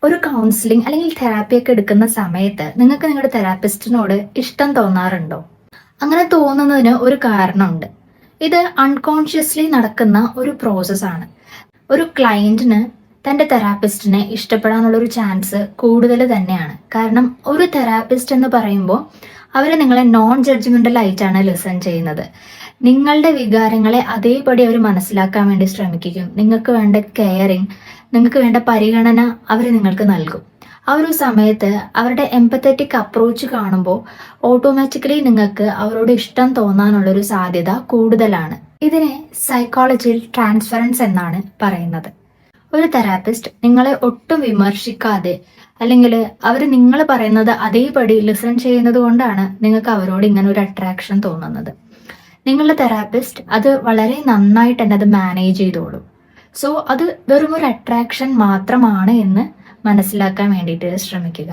ഒരു കൗൺസിലിംഗ് അല്ലെങ്കിൽ തെറാപ്പി ഒക്കെ എടുക്കുന്ന സമയത്ത് നിങ്ങൾക്ക് നിങ്ങളുടെ തെറാപ്പിസ്റ്റിനോട് ഇഷ്ടം തോന്നാറുണ്ടോ? അങ്ങനെ തോന്നുന്നതിന് ഒരു കാരണമുണ്ട്. ഇത് അൺകോൺഷ്യസ്ലി നടക്കുന്ന ഒരു പ്രോസസ്സാണ്. ഒരു ക്ലയന്റിന് തൻ്റെ തെറാപ്പിസ്റ്റിനെ ഇഷ്ടപ്പെടാനുള്ള ഒരു ചാൻസ് കൂടുതൽ തന്നെയാണ്. കാരണം ഒരു തെറാപ്പിസ്റ്റ് എന്ന് പറയുമ്പോൾ അവർ നിങ്ങളെ നോൺ ജഡ്ജ്മെൻ്റൽ ആയിട്ടാണ് ലിസൺ ചെയ്യുന്നത്. നിങ്ങളുടെ വികാരങ്ങളെ അതേപടി അവർ മനസ്സിലാക്കാൻ വേണ്ടി ശ്രമിക്കും. നിങ്ങൾക്ക് വേണ്ട കെയറിങ്, നിങ്ങൾക്ക് വേണ്ട പരിഗണന അവർ നിങ്ങൾക്ക് നൽകും. ആ ഒരു സമയത്ത് അവരുടെ എംപത്തറ്റിക് അപ്രോച്ച് കാണുമ്പോൾ ഓട്ടോമാറ്റിക്കലി നിങ്ങൾക്ക് അവരോട് ഇഷ്ടം തോന്നാനുള്ളൊരു സാധ്യത കൂടുതലാണ്. ഇതിനെ സൈക്കോളജിയിൽ ട്രാൻസ്ഫറൻസ് എന്നാണ് പറയുന്നത്. ഒരു തെറാപ്പിസ്റ്റ് നിങ്ങളെ ഒട്ടും വിമർശിക്കാതെ അല്ലെങ്കിൽ അവർ നിങ്ങൾ പറയുന്നത് അതേപടി ലിസൺ ചെയ്യുന്നത് കൊണ്ടാണ് നിങ്ങൾക്ക് അവരോട് ഇങ്ങനെ ഒരു അട്രാക്ഷൻ തോന്നുന്നത്. നിങ്ങളുടെ തെറാപ്പിസ്റ്റ് അത് വളരെ നന്നായിട്ട് തന്നെ അത് മാനേജ് ചെയ്തോളൂ. സോ അത് വെറും ഒരു അട്രാക്ഷൻ മാത്രമാണ് എന്ന് മനസ്സിലാക്കാൻ വേണ്ടിയിട്ട് ശ്രമിക്കുക.